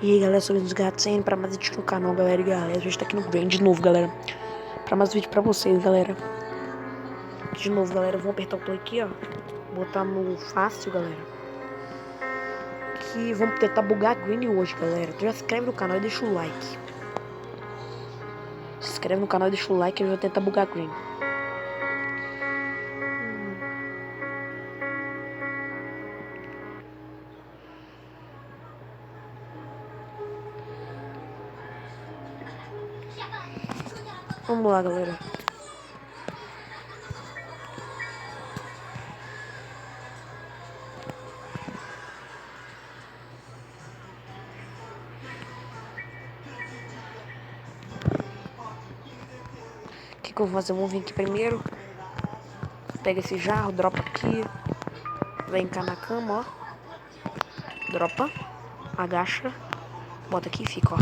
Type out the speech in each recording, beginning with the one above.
E aí galera, sou os gatos indo pra mais vídeo no canal, galera. E galera, a gente tá aqui no Grand de novo, galera. Pra mais vídeo pra vocês, galera. De novo, galera, vamos apertar o play aqui, ó. Botar no fácil, galera. Que vamos tentar bugar Green hoje, galera. Então já se inscreve no canal e deixa o like. Se inscreve no canal e deixa o like que eu vou tentar bugar Green. Vamos lá, galera. O que eu vou fazer? Vamos vir aqui primeiro. Pega esse jarro, dropa aqui. Vem cá na cama, ó. Dropa. Agacha. Bota aqui e fica, ó.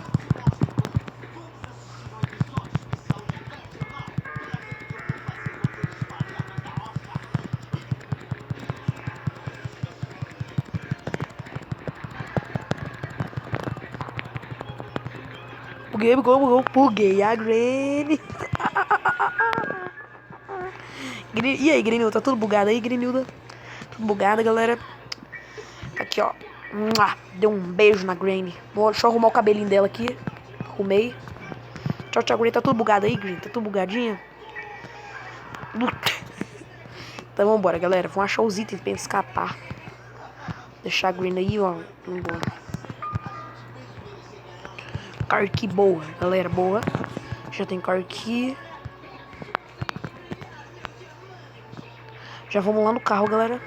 Buguei a Granny. E aí, Grenilda, tá tudo bugado aí, Grenilda? Tudo bugado, galera. Aqui, ó. Deu um beijo na Granny. Deixa eu arrumar o cabelinho dela aqui. Arrumei. Tchau, tchau, Granny. Tá tudo bugado aí, Granny? Tá tudo bugadinha? Então vambora, galera. Vamos achar os itens pra escapar. Deixar a Granny aí, ó. Vambora. Car key boa, galera. Boa. Já tem car key. Já vamos lá no carro, galera.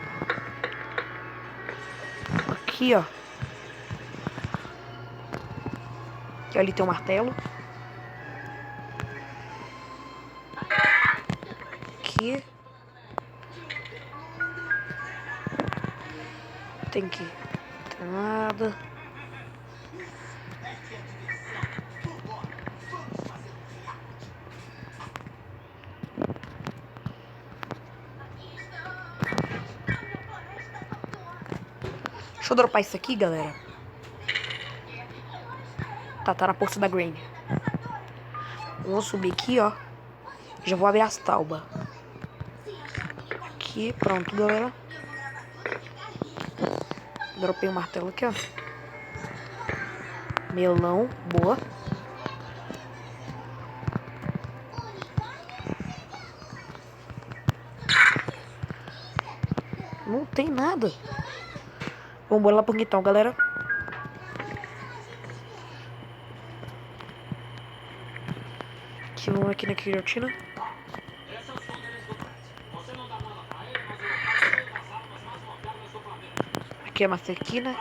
Aqui, ó. E ali tem um martelo. Aqui. Tem que... Não tem nada. Deixa eu dropar isso aqui, galera. Tá na poça da Granny. Vamos subir aqui, ó. Já vou abrir as taubas. Aqui, pronto, galera. Dropei o martelo aqui, ó. Melão, boa. Não tem nada. Vamos lá pro quintal, galera. Aqui, vamos aqui na guilhotina. Aqui é uma cerquina.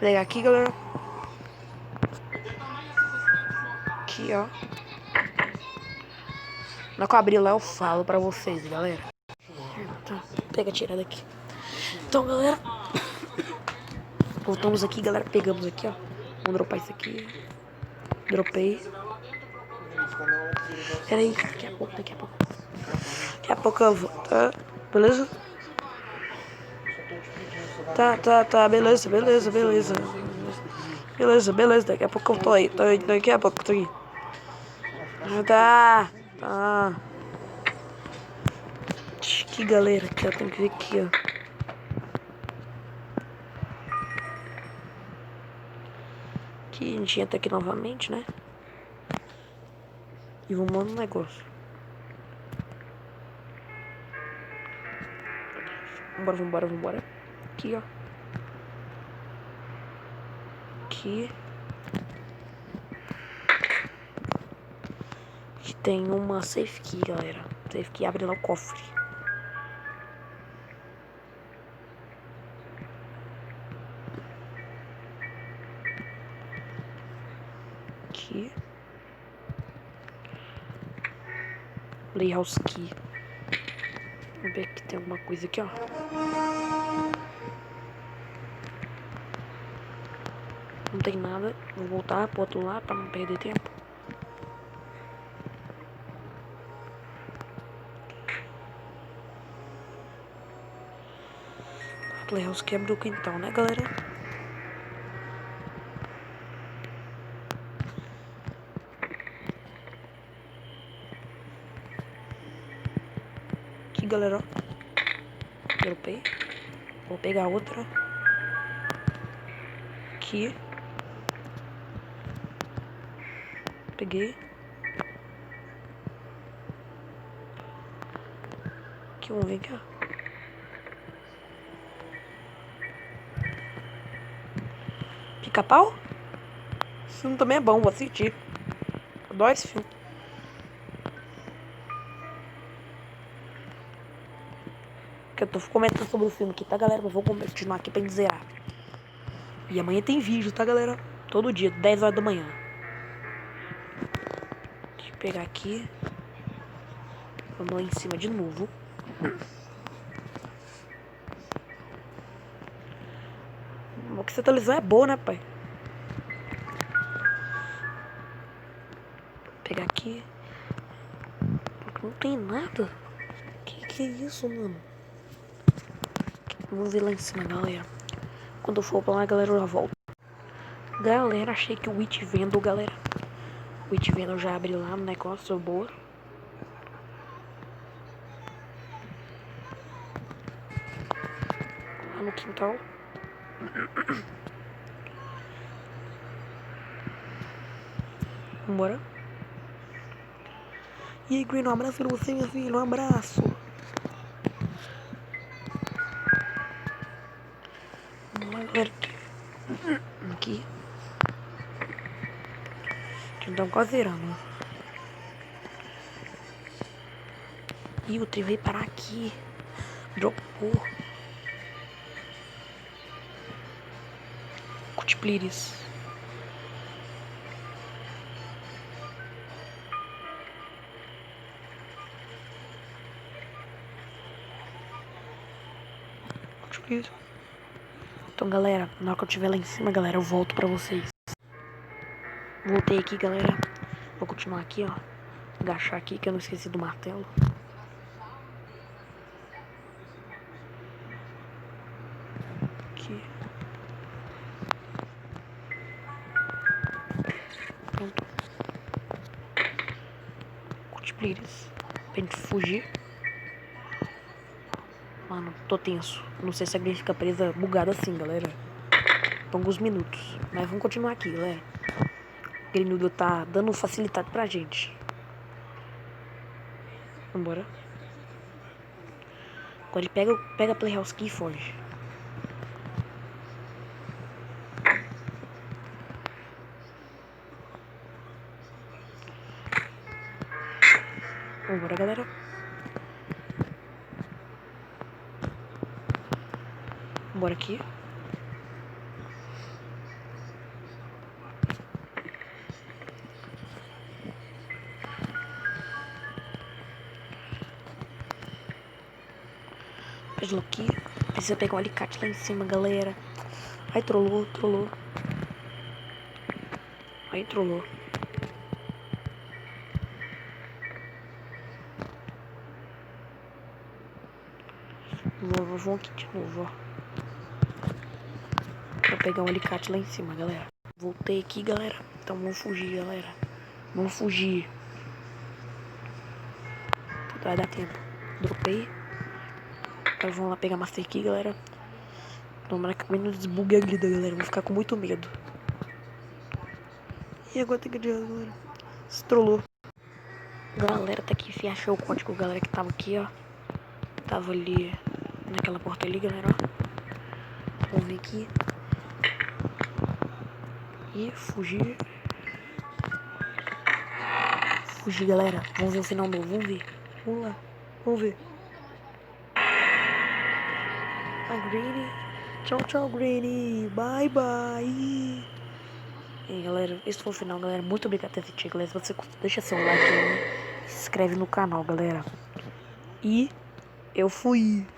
Vou pegar aqui, galera. Aqui, ó. Na que eu abrir lá eu falo pra vocês, galera. Tá, pega a tirada aqui. Então, galera. Voltamos aqui, galera. Pegamos aqui, ó. Vamos dropar isso aqui. Dropei. Pera aí, daqui a pouco. Daqui a pouco eu vou, tá? Beleza? Tá, beleza. Beleza, daqui a pouco eu tô aí. Daqui a pouco eu tô aí. Tá. Aqui, galera, aqui, ó. Tem que ver aqui, ó. Aqui, a gente entra aqui novamente, né? E vamos lá no negócio. Vambora. Aqui, ó. Aqui. Aqui tem uma safe key, galera. Safe key abre lá o cofre. Aqui. Playhouse Key. Vamos ver que tem alguma coisa aqui, ó. Não tem nada. Vou voltar pro outro lado pra não perder tempo. Playhouse Key abriu o quintal, né, galera? Aqui, galera, ó. Dropei. Vou pegar outra. Aqui. Peguei. Aqui, vamos ver aqui, ó. Pica-pau? Esse filme também é bom, vou assistir. Adoro esse filme. Que eu tô comentando sobre o filme aqui, tá, galera? Mas vou continuar aqui pra zerar. E amanhã tem vídeo, tá, galera? Todo dia, 10 horas da manhã. Deixa eu pegar aqui. Vamos lá em cima de novo. O que essa televisão é boa, né, pai? Vou pegar aqui. Não tem nada. Que é isso, mano? Vamos ver lá em cima, galera. Quando eu for pra lá, galera, eu já volto. Galera, achei que o Witch Vendor, galera. O Witch Vendor já abre lá no negócio, boa. Lá no quintal. Vambora. E aí, Green, um abraço pra você, minha filha. Um abraço. Vamos lá, galera. Aqui. Então, quase zerando. Ih, o trem veio parar aqui. Dropou. Cutipliris. Então, galera, na hora que eu estiver lá em cima, galera, eu volto pra vocês. Voltei aqui, galera. Vou continuar aqui, ó. Agachar aqui, que eu não esqueci do martelo. Aqui. Pronto. Cutipliris. Pra gente fugir. Mano, tô tenso. Não sei se a Green fica presa bugada assim, galera. Por alguns minutos. Mas vamos continuar aqui, galera. O Greenudo tá dando facilidade pra gente. Vambora. Agora ele pega a Playhouse Key e foge. Vambora, galera. Vambora aqui. Aqui. Precisa pegar um alicate lá em cima, galera. Ai, trollou. Ai, trollou. Vamos aqui de novo, ó. Vou pegar um alicate lá em cima, galera. Voltei aqui, galera. Então vamos fugir, galera. Vamos fugir. Vai dar tempo. Dropei. Agora vamos lá pegar Master Key, galera. Tomara que não desbugue a grida, galera. Vou ficar com muito medo. E agora tem que adiar, galera. Estrolou. Galera, tá aqui. Achou o código, galera, que tava aqui, ó. Tava ali naquela porta ali, galera, ó. Vamos ver aqui. E fugir. Fugir, galera. Vamos ver o final novo. Vamos ver. Vamos lá. Vamos ver. A Greenie. Tchau, Greenie. Bye, bye. Bem, galera, esse foi o final, galera. Muito obrigado por ter assistido, galera. Se você deixa seu like aí, se inscreve no canal, galera. E eu fui.